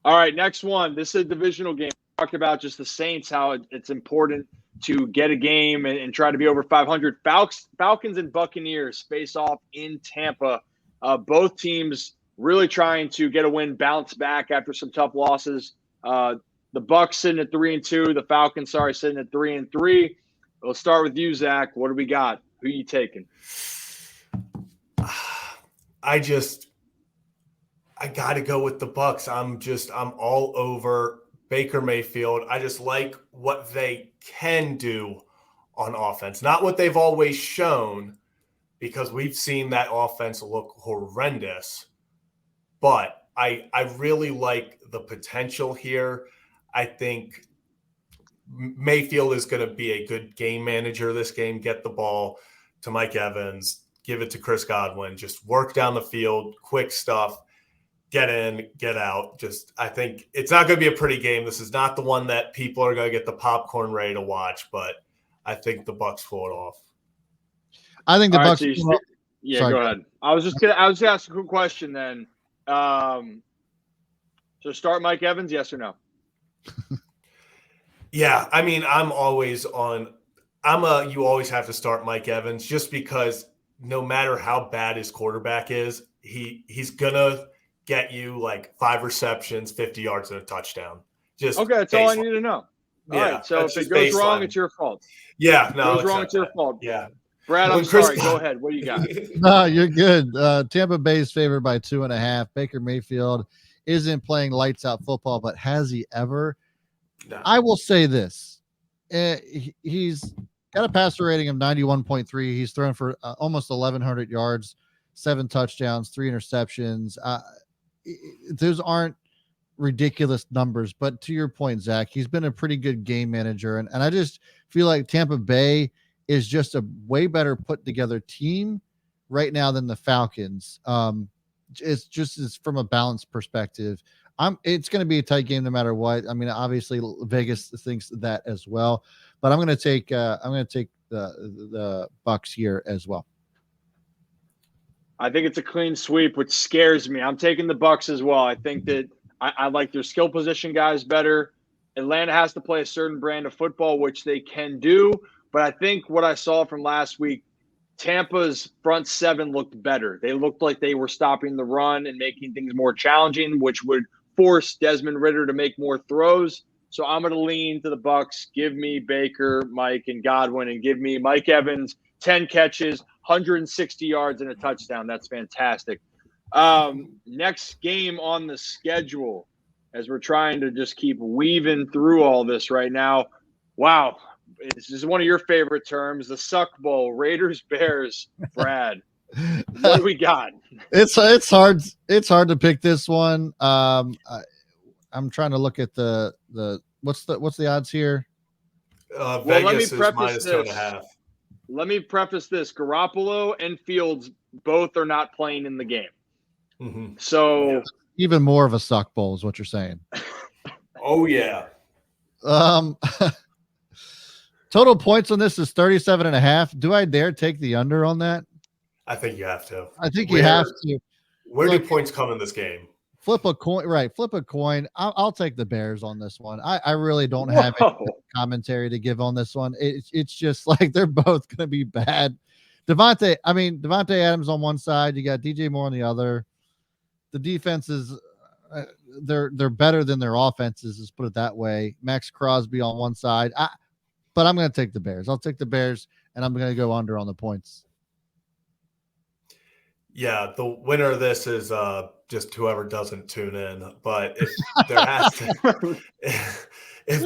All right, next one. This is a divisional game. We talked about just the Saints, how it's important to get a game and try to be over 500. Falcons and Buccaneers face off in Tampa. Both teams really trying to get a win, bounce back after some tough losses. The Bucs sitting at 3-2. The Falcons, sitting at 3-3. We'll start with you, Zach. What do we got? Who are you taking? I got to go with the Bucs. I'm all over Baker Mayfield. I just like what they can do on offense, not what they've always shown, because we've seen that offense look horrendous. But I really like the potential here. I think Mayfield is going to be a good game manager this game. Get the ball to Mike Evans, give it to Chris Godwin, just work down the field, quick stuff. Get in, get out. I think it's not going to be a pretty game. This is not the one that people are going to get the popcorn ready to watch, but I think the Bucs pull it off. I think the Bucs. Sorry, go ahead. I was just asking a quick question then. So start Mike Evans, yes or no? Yeah, I mean, I'm always on. You always have to start Mike Evans, just because no matter how bad his quarterback is, he's gonna get you like 5 receptions, 50 yards, and a touchdown. Okay, that's all I need to know. All right, so if it goes wrong, it's your fault. Yeah, no, it goes wrong, it's your fault. Yeah, Brad, I'm sorry. Go ahead. What do you got? No, you're good. Tampa Bay is favored by 2.5. Baker Mayfield isn't playing lights out football, but has he ever? No. I will say this: he's got a passer rating of 91.3. He's thrown for almost 1,100 yards, 7 touchdowns, 3 interceptions. Those aren't ridiculous numbers, but to your point, Zach, he's been a pretty good game manager, and I just feel like Tampa Bay is just a way better put together team right now than the Falcons. It's from a balanced perspective. It's going to be a tight game no matter what. I mean, obviously Vegas thinks that as well, but I'm going to take the Bucs here as well. I think it's a clean sweep, which scares me. I'm taking the Bucs as well. I think that I like their skill position guys better. Atlanta has to play a certain brand of football, which they can do. But I think what I saw from last week, Tampa's front seven looked better. They looked like they were stopping the run and making things more challenging, which would force Desmond Ridder to make more throws. So I'm going to lean to the Bucs. Give me Baker, Mike, and Godwin, and give me Mike Evans, 10 catches, 160 yards, and a touchdown. That's fantastic. Next game on the schedule, as we're trying to just keep weaving through all this right now. Wow. This is one of your favorite terms, the Suck Bowl, Raiders, Bears. Brad, what do we got? It's hard. It's hard to pick this one. I'm trying to look at the what's the odds here? Vegas is minus 2.5. Let me preface this: Garoppolo and Fields both are not playing in the game. Mm-hmm. So even more of a Suck Bowl is what you're saying. Oh yeah. Total points on this is 37.5. Do I dare take the under on that? I think you have to. I think you have to. Where do points come in this game? Flip a coin, right? Flip a coin. I'll take the Bears on this one. I really don't have any commentary to give on this one. It's just like they're both going to be bad. Devontae Adams on one side, you got DJ Moore on the other. The defenses, they're better than their offenses. Let's put it that way. Max Crosby on one side, but I'm going to take the Bears. I'll take the Bears, and I'm going to go under on the points. Yeah, the winner of this is just whoever doesn't tune in. But if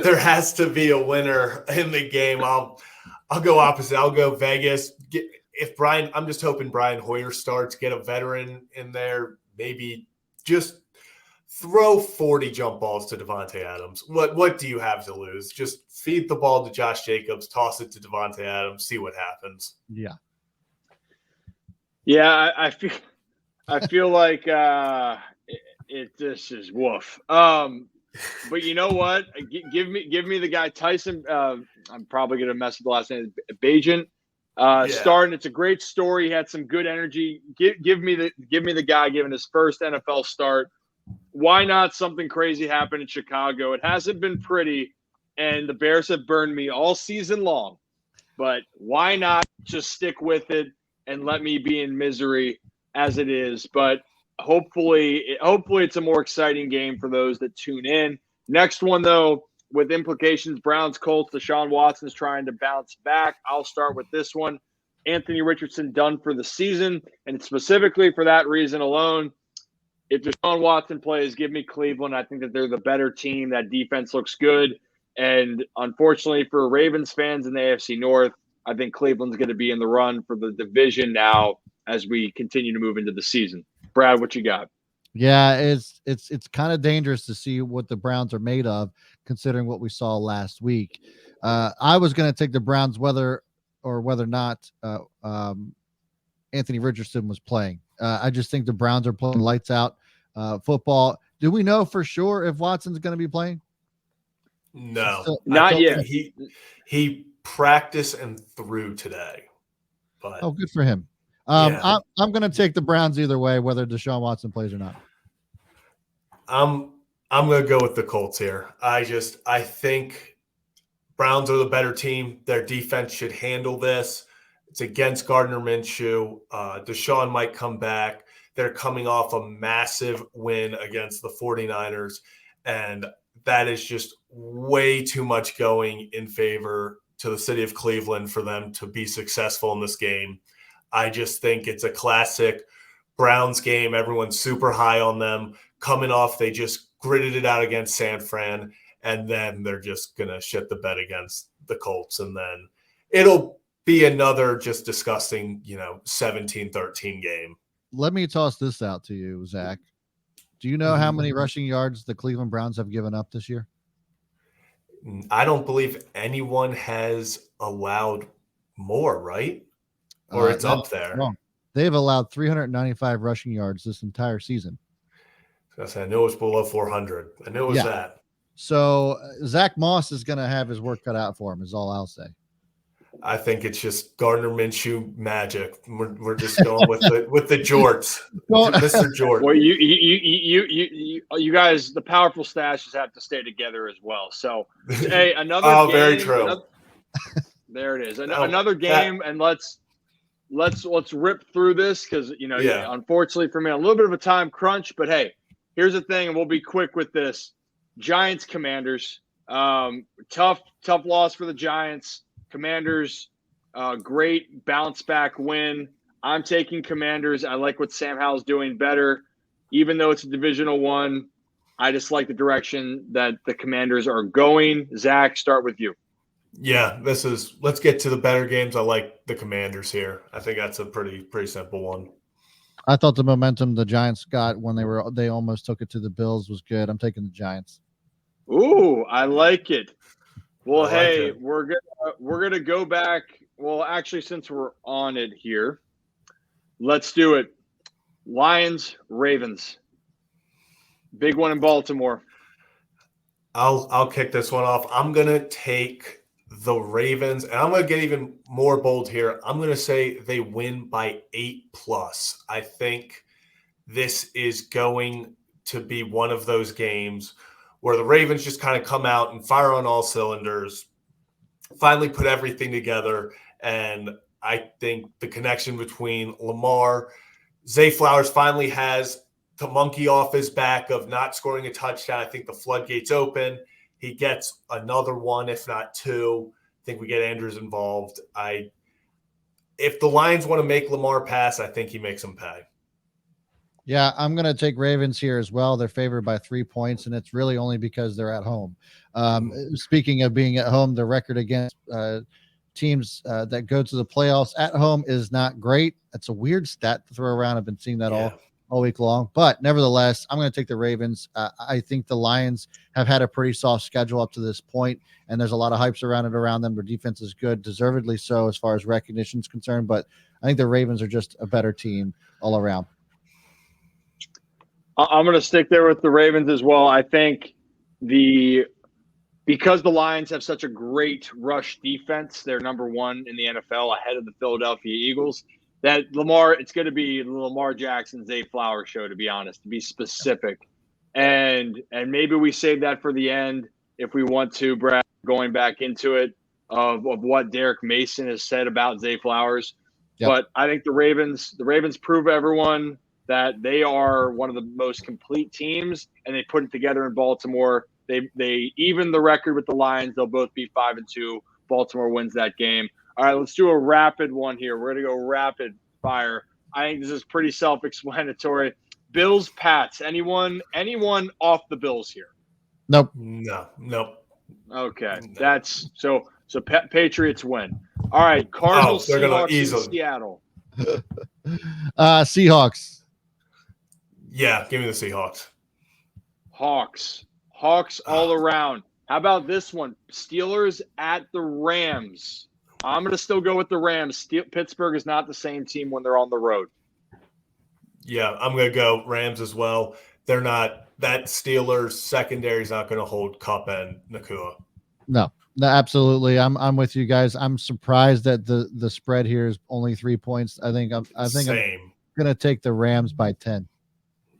there has to be a winner in the game, I'll go opposite. I'll go Vegas. I'm just hoping Brian Hoyer starts, get a veteran in there, maybe just throw 40 jump balls to Davante Adams. What do you have to lose? Just feed the ball to Josh Jacobs, toss it to Davante Adams, see what happens. Yeah. Yeah, I feel like this is woof. But you know what? Give me the guy Tyson. I'm probably gonna mess with the last name. Bagent. Starting. It's a great story. He had some good energy. Give me the guy giving his first NFL start. why not something crazy happen in Chicago? It hasn't been pretty, and the Bears have burned me all season long. But why not just stick with it and let me be in misery as it is? But hopefully it's a more exciting game for those that tune in. Next one, though, with implications, Browns, Colts, Deshaun Watson's trying to bounce back. I'll start with this one. Anthony Richardson done for the season, and specifically for that reason alone, if Deshaun Watson plays, give me Cleveland. I think that they're the better team. That defense looks good. And unfortunately for Ravens fans in the AFC North, I think Cleveland's going to be in the run for the division now as we continue to move into the season. Brad, what you got? Yeah, it's kind of dangerous to see what the Browns are made of, considering what we saw last week. I was going to take the Browns whether or not Anthony Richardson was playing. I just think the Browns are playing lights out football. Do we know for sure if Watson's going to be playing? No, not yet. He practiced and threw today. But good for him. I'm going to take the Browns either way, whether Deshaun Watson plays or not. I'm going to go with the Colts here. I think Browns are the better team. Their defense should handle this. It's against Gardner Minshew. Deshaun might come back. They're coming off a massive win against the 49ers, and that is just way too much going in favor to the city of Cleveland for them to be successful in this game. I just think it's a classic Browns game. Everyone's super high on them. Coming off, they just gritted it out against San Fran, and then they're just going to shit the bed against the Colts. And then it'll be another just disgusting, 17-13 game. Let me toss this out to you, Zach. Do you know how many rushing yards the Cleveland Browns have given up this year? I don't believe anyone has allowed more, right? Or it's up there. Wrong. They've allowed 395 rushing yards this entire season. I knew it was below 400. I knew it was that. So Zach Moss is going to have his work cut out for him, is all I'll say. I think it's just Gardner Minshew magic. We're just going with the jorts, Mr. Jort. Well, you guys, the powerful stashes have to stay together as well. So, hey, another game. Very true. There it is. Another game, and let's rip through this because unfortunately for me, a little bit of a time crunch. But hey, here's the thing, and we'll be quick with this. Giants, Commanders. Tough loss for the Giants. Commanders, great bounce back win. I'm taking Commanders. I like what Sam Howell's doing better. Even though it's a divisional one, I just like the direction that the Commanders are going. Zach, start with you. Yeah, let's get to the better games. I like the Commanders here. I think that's a pretty simple one. I thought the momentum the Giants got when they almost took it to the Bills was good. I'm taking the Giants. Ooh, I like it. Well, hey, we're gonna go back. Well, actually, since we're on it here, let's do it. Lions, Ravens. Big one in Baltimore. I'll kick this one off. I'm gonna take the Ravens, and I'm gonna get even more bold here. I'm gonna say they win by 8+. I think this is going to be one of those games where the Ravens just kind of come out and fire on all cylinders, finally put everything together. And I think the connection between Lamar, Zay Flowers finally has the monkey off his back of not scoring a touchdown. I think the floodgates open. He gets another one, if not two. I think we get Andrews involved. If the Lions want to make Lamar pass, I think he makes them pay. Yeah, I'm going to take Ravens here as well. They're favored by 3 points, and it's really only because they're at home. Speaking of being at home, the record against teams that go to the playoffs at home is not great. That's a weird stat to throw around. I've been seeing that all week long. But nevertheless, I'm going to take the Ravens. I think the Lions have had a pretty soft schedule up to this point, and there's a lot of hype surrounded around them. Their defense is good, deservedly so as far as recognition is concerned. But I think the Ravens are just a better team all around. I'm going to stick there with the Ravens as well. I think because the Lions have such a great rush defense, they're number one in the NFL ahead of the Philadelphia Eagles, that it's going to be the Lamar Jackson, Zay Flowers show, to be honest, to be specific. and maybe we save that for the end if we want to, Brad, going back into it of what Derek Mason has said about Zay Flowers. Yep. But I think the Ravens prove everyone that they are one of the most complete teams, and they put it together in Baltimore. They even the record with the Lions. They'll both be 5-2. Baltimore wins that game. All right, let's do a rapid one here. We're going to go rapid fire. I think this is pretty self-explanatory. Bills, Pats. Anyone off the Bills here? Nope. Nope. Okay, that's so. Patriots win. All right, Cardinals, they're gonna Seahawks easily. in Seattle. Seahawks. Yeah, give me the Seahawks. Hawks all around. How about this one? Steelers at the Rams. I'm going to still go with the Rams. Pittsburgh is not the same team when they're on the road. Yeah, I'm going to go Rams as well. They're not – that Steelers secondary is not going to hold Kupp and Nakua. No, absolutely. I'm with you guys. I'm surprised that the spread here is only 3 points. I think I'm going to take the Rams by 10.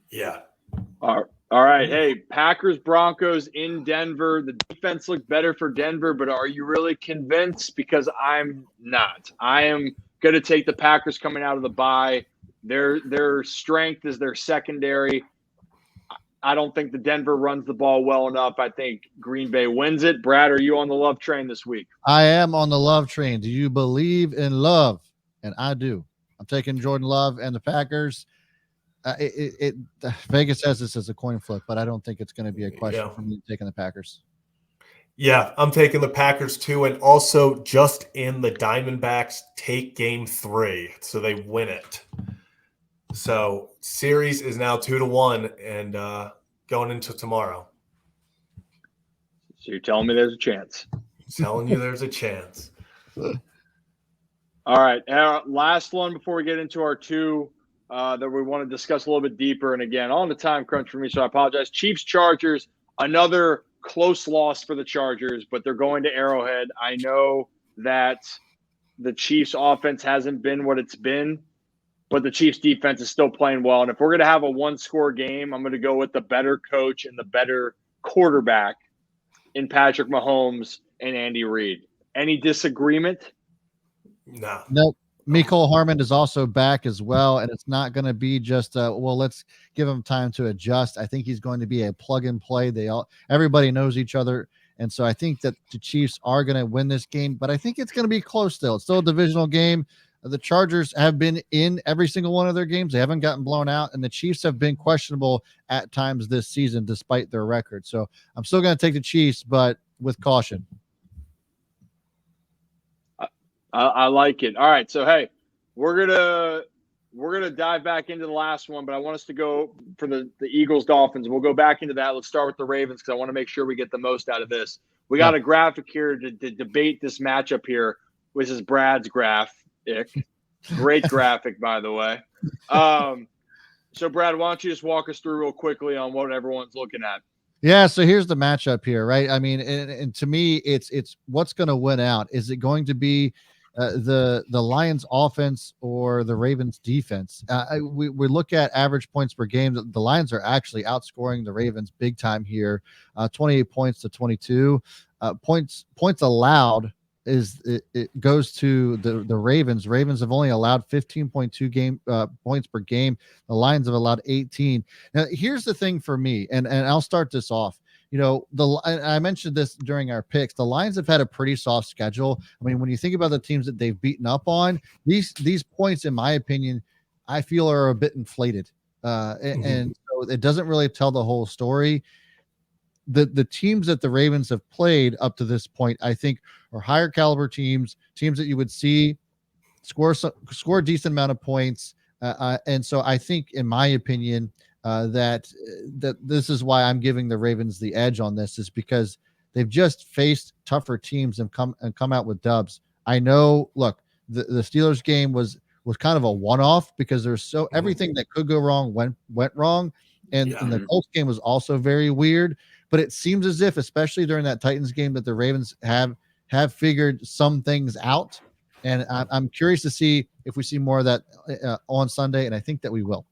Yeah. All right. Hey, Packers, Broncos in Denver. The defense looked better for Denver, but are you really convinced? Because I'm not. I am going to take the Packers coming out of the bye. Their strength is their secondary. I don't think the Denver runs the ball well enough. I think Green Bay wins it. Brad, are you on the love train this week? I am on the love train. Do you believe in love? And I do. I'm taking Jordan Love and the Packers. Vegas says this as a coin flip, but I don't think it's going to be a question for me taking the Packers. Yeah, I'm taking the Packers too, and also just in the Diamondbacks take game 3, so they win it. So series is now 2-1, and going into tomorrow. So you're telling me there's a chance? I'm telling you, there's a chance. All right, last one before we get into our two. That we want to discuss a little bit deeper. And again, on the time crunch for me, so I apologize. Chiefs, Chargers, another close loss for the Chargers, but they're going to Arrowhead. I know that the Chiefs offense hasn't been what it's been, but the Chiefs defense is still playing well. And if we're going to have a one-score game, I'm going to go with the better coach and the better quarterback in Patrick Mahomes and Andy Reid. Any disagreement? No. Nope. Mecole Hardman is also back as well, and it's not going to be just let's give him time to adjust. I think he's going to be a plug and play. Everybody knows each other, and so I think that the Chiefs are going to win this game, but I think it's going to be close still. It's still a divisional game. The Chargers have been in every single one of their games. They haven't gotten blown out, and the Chiefs have been questionable at times this season despite their record. So I'm still going to take the Chiefs, but with caution. I like it. All right, so hey, we're gonna dive back into the last one, but I want us to go for the Eagles Dolphins. We'll go back into that. Let's start with the Ravens because I want to make sure we get the most out of this. We got a graphic here to debate this matchup here. This is Brad's graphic. Great graphic, by the way. So Brad, why don't you just walk us through real quickly on what everyone's looking at? Yeah, so here's the matchup here, right? I mean, and to me, it's what's going to win out. Is it going to be the Lions offense or the Ravens defense? We look at average points per game. The Lions are actually outscoring the Ravens big time here, 28 points to 22. Points allowed it goes to the Ravens. Ravens have only allowed 15.2 points per game. The Lions have allowed 18. Now, here's the thing for me, and I'll start this off. You know, I mentioned this during our picks. The Lions have had a pretty soft schedule. I mean, when you think about the teams that they've beaten up on, these points, in my opinion, I feel are a bit inflated, and so it doesn't really tell the whole story. The teams that the Ravens have played up to this point, I think, are higher caliber teams that you would see score a decent amount of points, and so I think, in my opinion, that this is why I'm giving the Ravens the edge on this, is because they've just faced tougher teams and come out with dubs. I know. Look, the Steelers game was kind of a one-off because there's everything that could go wrong went wrong, and the Colts game was also very weird. But it seems as if, especially during that Titans game, that the Ravens have figured some things out, and I'm curious to see if we see more of that on Sunday, and I think that we will.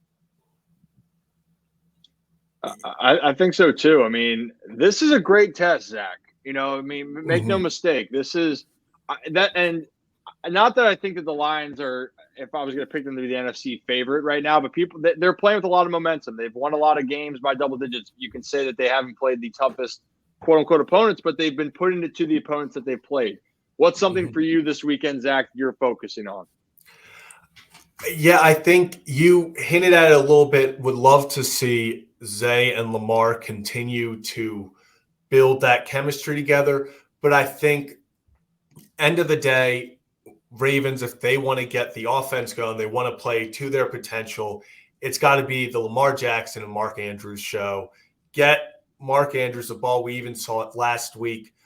I think so too. I mean, this is a great test, Zach. I mean, make no Mhm. mistake. This is that, and not that I think that the Lions are. If I was going to pick them to be the NFC favorite right now, but they're playing with a lot of momentum. They've won a lot of games by double digits. You can say that they haven't played the toughest quote unquote opponents, but they've been putting it to the opponents that they've played. What's something for you this weekend, Zach? You're focusing on? Yeah, I think you hinted at it a little bit. Would love to see Zay and Lamar continue to build that chemistry together. But I think end of the day, Ravens, if they want to get the offense going, they want to play to their potential, it's got to be the Lamar Jackson and Mark Andrews show. Get Mark Andrews the ball. We even saw it last week